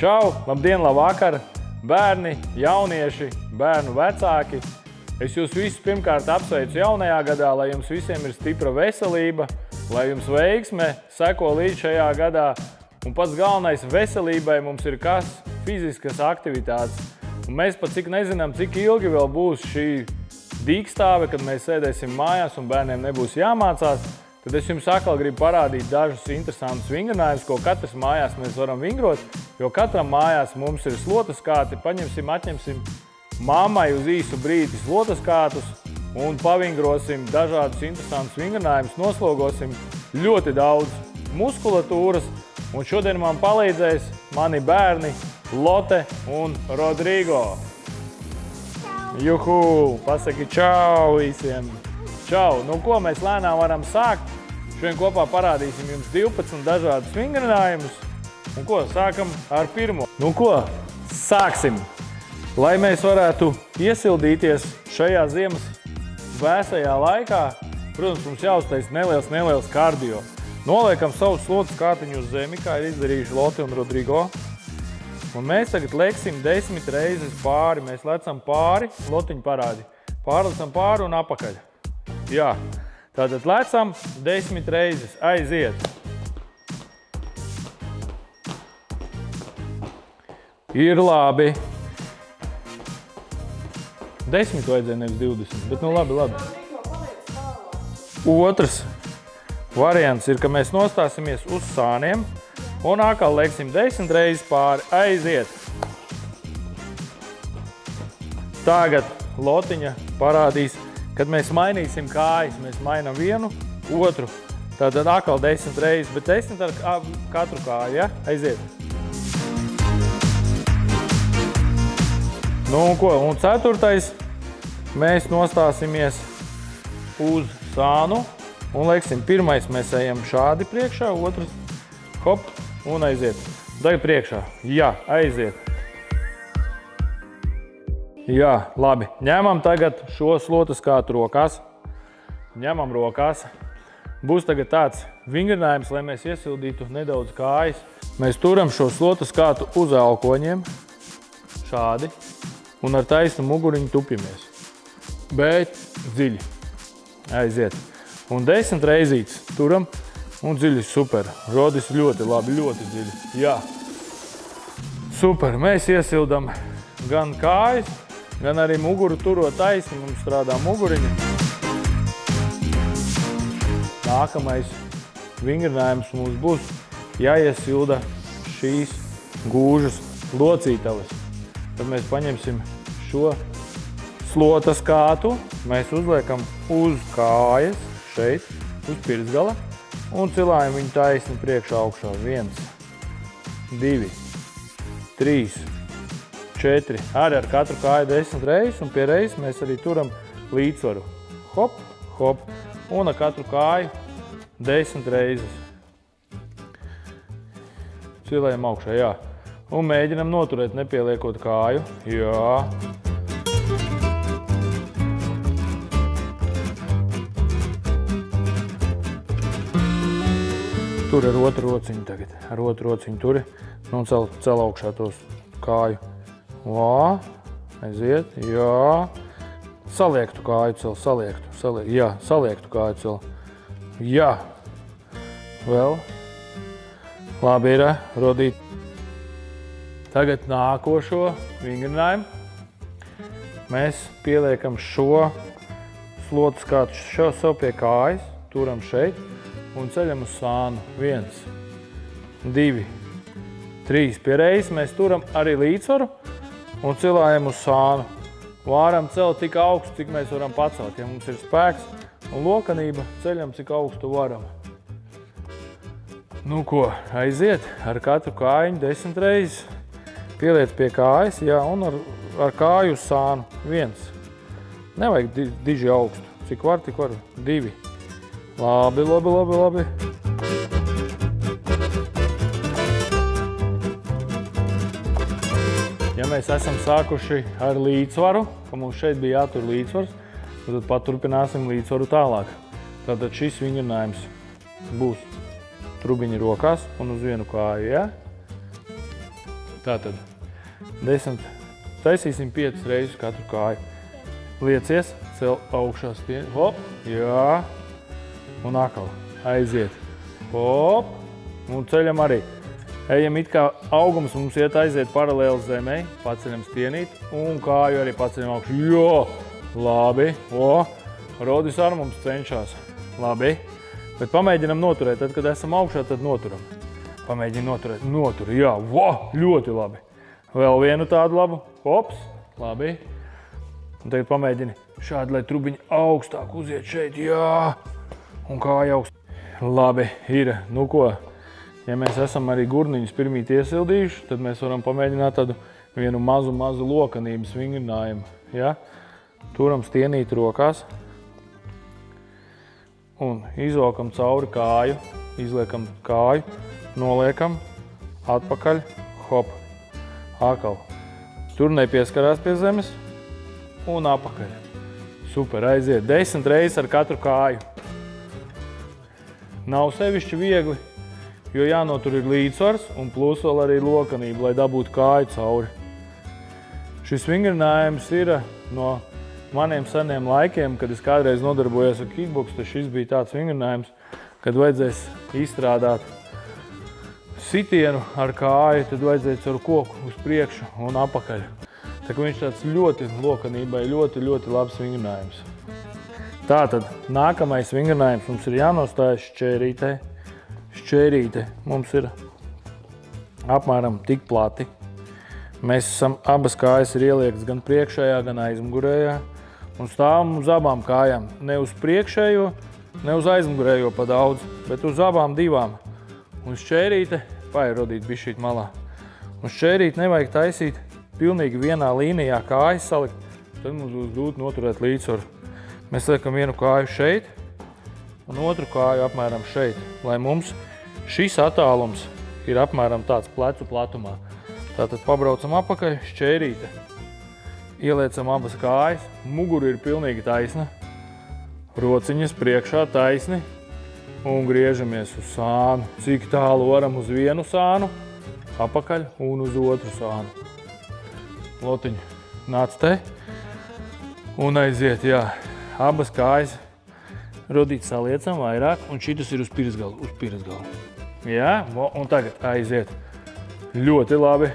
Čau, labdien, labvakar, bērni, jaunieši, bērnu vecāki. Es jūs visus pirmkārt apsveicu jaunajā gadā, lai jums visiem ir stipra veselība, lai jums veiksme seko līdz šajā gadā. Un pats galvenais veselībai mums ir kas? Fiziskas aktivitātes. Un mēs pat cik nezinām, cik ilgi vēl būs šī dīkstāve, kad mēs sēdēsim mājās un bērniem nebūs jāmācās. Tad es jums atkal gribu parādīt dažus interesantus vingrinājumus, ko katrs mājās mēs varam vingrot, jo katram mājās mums ir slotaskāti. Paņemsim, atņemsim mammai uz īsu brīdi slotaskātus un pavingrosim dažādus interesantus vingrinājumus, noslogosim ļoti daudz muskulatūras. Un šodien man palīdzēs mani bērni Lotte un Rodrigo. Juhu! Pasaki čau visiem! Čau! Nu ko, mēs lēnām varam sākt. Šodien kopā parādīsim jums 12 dažādus vingrinājumus. Un ko, sākam ar pirmo. Nu ko, sāksim! Lai mēs varētu iesildīties šajā ziemas vēsajā laikā, protams, mums jāuztais neliels kardio. Noliekam savus slotas kātiņu uz zemi, kā ir izdarījuši Lotte un Rodrigo. Un mēs tagad leksim 10 reizes pāri. Mēs lecam pāri, Lotiņu parādi. Pārlecam pāri un apakaļ. Jā. Tātad lecam 10 reizes. Aiziet. Ir labi. 10 vajadzēja, nevis 20, bet nu labi. Otrs variants ir, ka mēs nostāsimies uz sāniem un atkal leksim 10 reizes pāri. Aiziet. Tagad Lotiņa parādīs, kad mēs mainīsim kājas. Mēs mainām vienu, otru. Tātad atkal 10 reizes, bet 10 ar katru kāju, ja? Aiziet. Nu un ko? Un ceturtais. Mēs nostāsimies uz sānu un leksim. Pirmais mēs ejam šādi priekšā, otrs hop un aiziet. Tagad priekšā. Jā, aiziet. Jā, labi. Ņemam tagad šo slotaskātu rokās. Ņemam rokās. Būs tagad tāds vingrinājums, lai mēs iesildītu nedaudz kājas. Mēs turam šo slotaskātu uz elkoņiem. Šādi. Un ar taisnu muguriņu tupjamies. Bet dziļi. Aiziet. Un 10 reizītes turam. Un dziļi, super. Rodis ļoti labi, ļoti dziļi. Jā. Super. Mēs iesildam gan kājas, gan arī muguru turot taisni. Mums strādā muguriņa. Nākamais vingrinājums mums būs jāiesilda šīs gūžas locītavas. Tad mēs paņemsim šo slotaskātu. Mēs uzliekam uz kājas, šeit, uz pirksgala. Un cilājam viņu taisni priekšā augšā. 1, 2, 3, 4. Arī ar katru kāju 10 reizes. Un pie reizes mēs arī turam līdzsvaru. Hop, hop. Un ar katru kāju 10 reizes. Cilējam augšā, jā. Un mēģinam noturēt, nepieliekot kāju. Jā. Tur ar otru rociņu tagad. Ar otru rociņu turi. Un cel augšā tos kāju. Lā. Aiziet. Jā. Saliektu kāju cel. Saliektu. Jā. Saliektu kāju cel. Jā. Vēl. Labi ir, Rodīt. Tagad nākošo vingrinājumu. Mēs pieliekam šo slotaskātu sev pie kājas. Turam šeit. Un ceļam uz sānu. 1, 2, 3. Pie reizes mēs turam arī līdzsvaru un cilājam uz sānu. Vāram celt tik augstu, cik mēs varam pacelt. Ja mums ir spēks un lokanība, ceļam cik augstu varam. Nu ko, aiziet ar katru kājiņu 10 reizes. Pieliec pie kājas, jā, un ar kāju uz sānu. 1. Nevajag diži augstu. Cik var, tik var. 2. Labi. Ja mēs esam sākuši ar līdzsvaru, ka mums šeit bija jātur līdzsvars, tad paturpināsim līdzsvaru tālāk. Tātad šis vingrinājums būs trubiņi rokās un uz vienu kāju, ja? Tātad 10. Taisīsim 5 reizes katru kāju. Liecies, cel augšā stieni. Hop, jā. Un atkal aiziet. Hop. Un ceļam arī. Ejam it kā augums mums iet aiziet paralēli zemē. Paceļam stienīt. Un kāju arī paceļam augšu. Jo. Labi. O. Rodis ar mums cenšās. Labi. Bet pamēģinam noturēt. Tad, kad esam augšā, tad noturam. Pamēģinam noturēt. Notur. Jā. Vo. Ļoti labi. Vēl vienu tādu labu. Hops. Labi. Un tagad pamēģini šādi, lai trubiņi augstāk uziet šeit. Jā. Un kāja augst. Labi. Ir. Nu ko? Ja mēs esam arī gurniņus pirmīt iesildījuši, tad mēs varam pamēģināt tādu vienu mazu lokanības vingrinājumu. Ja? Turam stienīt rokās un izvelkam cauri kāju, izliekam kāju, noliekam, atpakaļ, hop, akal. Tur nepieskarās pie zemes un apakaļ. Super, aiziet 10 reizes ar katru kāju. Nav sevišķi viegli. Jo jānotur ir līdzsvars un plus vēl arī lokanība, lai dabūtu kāju cauri. Šis vingrinājums ir no maniem seniem laikiem, kad es kādreiz nodarbojos ar kickboksu, tad šis bija tāds vingrinājums, kad vajadzēs izstrādāt sitienu ar kāju, tad vajadzēs ar koku uz priekšu un apakaļ. Tā kā viņš tāds ļoti lokanībai, ļoti labs vingrinājums. Tātad nākamais vingrinājums mums ir jānostājas šķērītē. Šķērīte mums ir apmēram tik plati. Mēs esam, abas kājas ir ieliektas gan priekšējā, gan aizmugurējā. Un stāvam uz abām kājām. Ne uz priekšējo, ne uz aizmugurējo pa daudz, bet uz abām divām. Un šķērīte, Rodīt bišķīt malā. Un šķērīte nevajag taisīt pilnīgi vienā līnijā kājas salikt. Tad mums būs grūti noturēt līdzsvaru. Mēs liekam vienu kāju šeit un otru kāju apmēram šeit, lai mums šis attālums ir apmēram tāds plecu platumā. Tātad pabraucam apakaļ, šķērīte. Ieliecam abas kājas, mugura ir pilnīgi taisna, rociņas priekšā taisni un griežamies uz sānu. Cik tālu varam uz vienu sānu, apakaļ un uz otru sānu. Lotiņu, nāc te un aiziet, jā. Abas kājas Rodīt saliecam vairāk, un šitas ir uz pirsgalu. Jā, un tagad aiziet. Ļoti labi.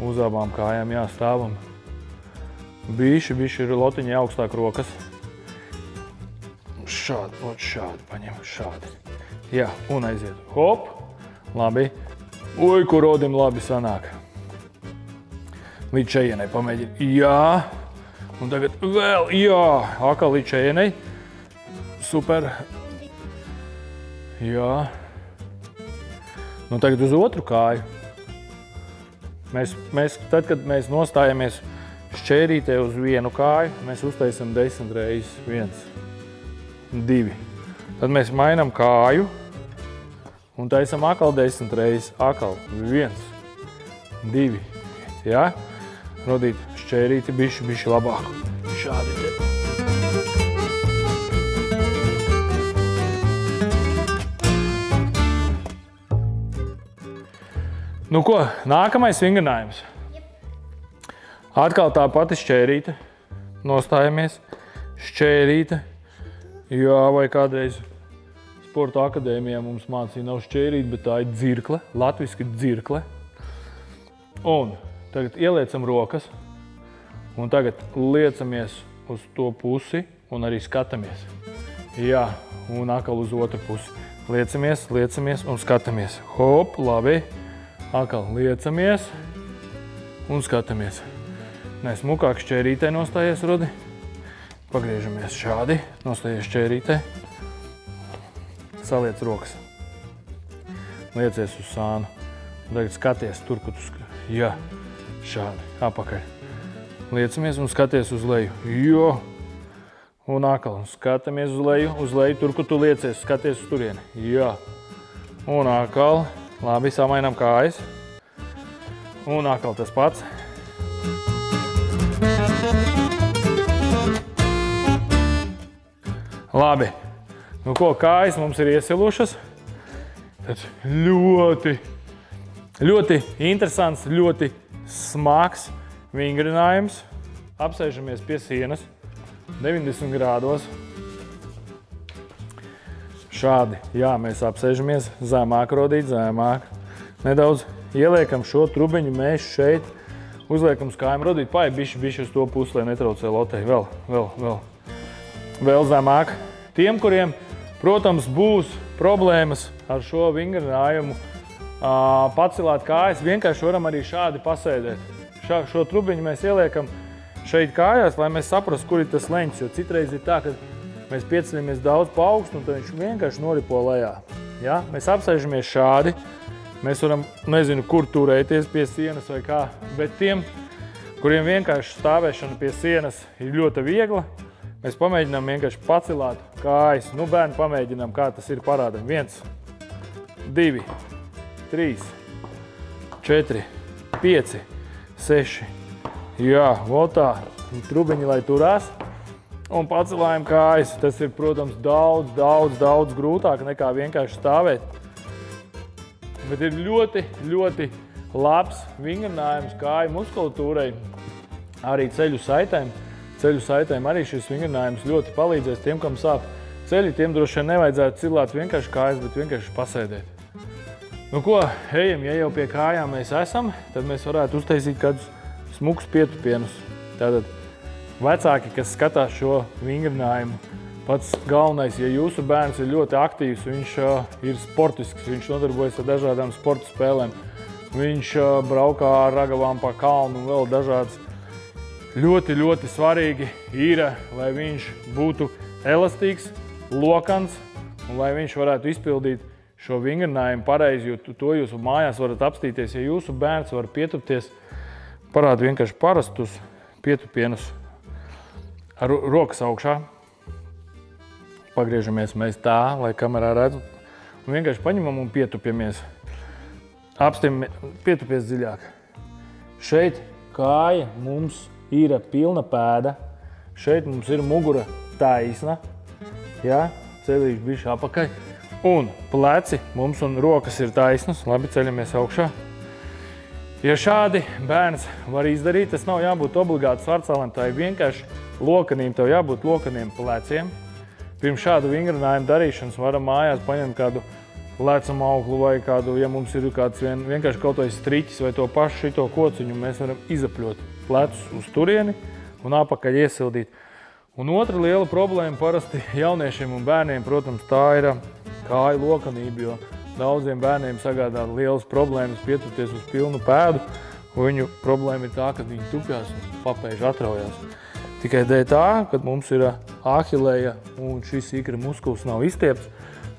Uz abām kājām jāstāvam. Bišķi ir lotiņi augstāk rokas. Šādi paņem, šādi. Jā, un aiziet. Hop, labi. Ui, kur Rodim labi sanāk. Līdz šejienai pamēģini. Jā. Un tagad vēl, jā, akal līdz šejienai. Super. Jā. Nu tagad uz otru kāju. Tad, kad mēs nostājamies šķērītē uz vienu kāju, mēs uztaisam 10 reizes. 1, 2. Tad mēs mainam kāju un taisam akal 10 reizes. Akal 1, 2. Jā. Rodīt šķērīti bišķi labāk. Šādi te. Nu ko, nākamais vingrinājums. Atkal tā pati šķērīte. Nostājamies. Šķērīte. Jā, vai kādreiz sporta akadēmijā mums mācīja nav šķērīte, bet tā ir dzirkle. Latviski dzirkle. Un tagad ieliecam rokas. Un tagad liecamies uz to pusi un arī skatāmies. Jā, un atkal uz otru pusi. Liecamies un skatāmies. Hop, labi. Atkal liecamies un skatāmies. Nē, smukāk šķērītē nostājies, Rodi. Pagriežamies šādi, nostājies šķērītē. Saliec rokas. Liecies uz sānu. Tagad skaties tur, kur tu skaties. Jā, šādi, apakaļ. Liecamies un skaties uz leju. Jo. Un atkal skatāmies uz leju, tur, kur tu liecies, skaties uz turieni. Jā. Un atkal. Labi, samainām kājas. Un atkal tas pats. Labi. Nu ko, kājas mums ir iesilušas. Tad ļoti Ļoti interesants, ļoti smags vingrinājums. Apsēžamies pie sienas 90 grādos. Šādi, jā, mēs apsēžamies zemāk, rodīt zemāk. Nedaudz ieliekam šo trubiņu mēs šeit, uzliekam uz kājām, rodīt paiet bišķi uz to pusi, lai netraucē Lotei. Vēl zemāk. Tiem, kuriem, protams, būs problēmas ar šo vingrinājumu, pacelāt kājas, vienkārši varam arī šādi pasēdēt. Šo trubiņu mēs ieliekam šeit kājās, lai mēs saprastu, kur ir tas leņķis, jo citreiz ir tā, ka mēs pieceļamies daudz pa augstu, un tad viņš vienkārši noripo lejā. Ja? Mēs apsēžamies šādi, mēs varam, nezinu, kur turēties pie sienas vai kā, bet tiem, kuriem vienkārši stāvēšana pie sienas ir ļoti viegla, mēs pamēģinām vienkārši pacelāt kājas. Nu, bērni, pamēģinām, kā tas ir, parādam. 1, 2, 3, 4, 5, 6. Jā, tā. Trubiņi, lai turās. Un pacelājam kājas. Tas ir, protams, daudz grūtāk nekā vienkārši stāvēt. Bet ir ļoti labs vingrinājums kāju muskulatūrai, arī ceļu saitēm. Ceļu saitēm arī šis vingrinājums ļoti palīdzēs tiem, kam sāp ceļi. Tiem droši vien nevajadzētu cilāt vienkārši kājas, bet vienkārši pasēdēt. Nu ko, ejam, ja jau pie kājām mēs esam, tad mēs varētu uztaisīt kādus smukus pietupienus. Tātad vecāki, kas skatās šo vingrinājumu, pats galvenais, ja jūsu bērns ir ļoti aktīvs, viņš ir sportisks, viņš nodarbojas ar dažādām sporta spēlēm, viņš braukā ar ragavām pa kalnu un vēl dažādas. Ļoti svarīgi ir, lai viņš būtu elastīgs, lokans un lai viņš varētu izpildīt šo vingrinājumu pareizi, jo to jūs mājās varat apstīties. Ja jūsu bērns var pietupties, parāda vienkārši parastus pietupienus ar rokas augšā. Pagriežamies mēs tā, lai kamerā redzu. Un vienkārši paņemam un pietupjamies. Pietupies dziļāk. Šeit kāja mums ir pilna pēda. Šeit mums ir mugura taisna. Ja? Celīši bišķi apakai. Un pleci mums un rokas ir taisnas. Labi, ceļamies augšā. Ja šādi bērns var izdarīt, tas nav jābūt obligāti svarcālēm. Tā ir vienkārši lokanīm. Tev jābūt lokaniem pleciem. Pirms šādu vingrinājumu darīšanas varam mājās paņemt kādu lecam auglu vai kādu, ja mums ir kāds vienkārši kaut vai striķis vai to pašu šito kociņu, mēs varam izapļot plecus uz turieni un apakaļ iesildīt. Un otra liela problēma parasti jauniešiem un bērniem, protams, tā ir kāju lokanība, jo daudziem bērniem sagādā lielas problēmas pietupties uz pilnu pēdu, un viņu problēma ir tā, ka viņi tupjās un papēži atraujās. Tikai dēļ tā, kad mums ir āhilēja un šis ikra muskulis nav izstiepts,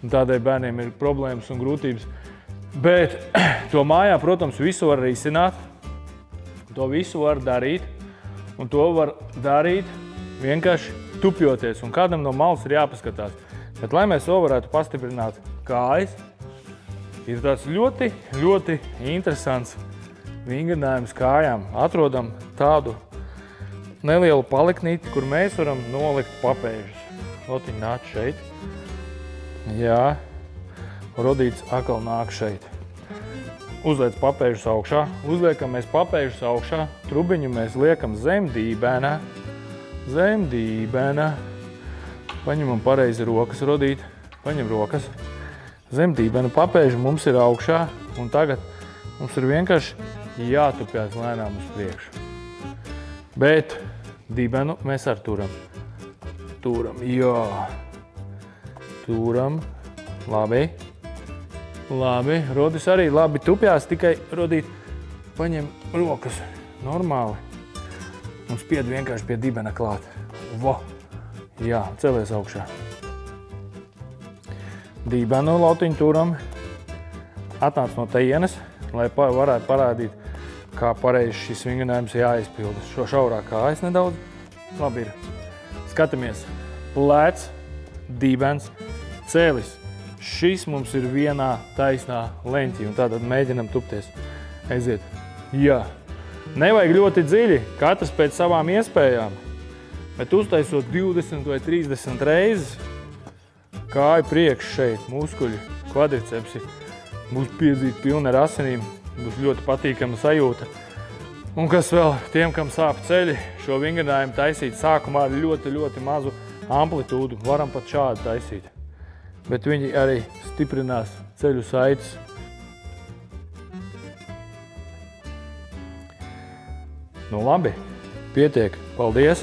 un tādēļ bērniem ir problēmas un grūtības. Bet to mājā, protams, visu var risināt, to visu var darīt, un to var darīt vienkārši tupjoties, un kādam no malas ir jāpaskatās. Bet, lai mēs vēl varētu pastiprināt kājas, ir tāds ļoti interesants vingrinājums kājām. Atrodam tādu nelielu paliknīti, kur mēs varam nolikt papēžus. Lotiņ nāc šeit. Jā. Rodīts atkal nāk šeit. Uzliec papēžus augšā. Uzliekam mēs papēžus augšā. Trubiņu mēs liekam zem dībenā. Zem dībenā. Paņemam pareizi rokas, Rodīt. Paņem rokas. Zem dībena papēži mums ir augšā. Un tagad mums ir vienkārši jātupjās lēnām uz priekšu. Bet dibenu mēs ar turam. Turam, jā. Turam. Labi. Labi. Rodis arī labi tupjās, tikai Rodīt paņem rokas normāli. Un spied vienkārši pie dibena klāt. Vo. Jā, celies augšā. Dibenu lautiņu turam. Atnāc no tejienes, lai varētu parādīt, kā pareizi šis vingrinājums jāizpilda. Šo šaurā kājas nedaudz. Labi ir. Skatāmies. Plec, dibens, cēlis. Šis mums ir vienā taisnā leņķī, un tātad mēģinam tupties. Aiziet. Jā. Nevajag ļoti dziļi, katrs pēc savām iespējām, bet uztaisot 20 vai 30 reizes, kāju priekš šeit, muskuļi, kvadricepsi, būs piedzīti pilni ar asinīm. būs ļoti patīkama sajūta. Un kas vēl tiem, kam sāp ceļi, šo vingrinājumu taisīt sākumā ar ļoti, ļoti mazu amplitūdu. Varam pat šādi taisīt. Bet viņi arī stiprinās ceļu saites. Nu labi, pietiek. Paldies!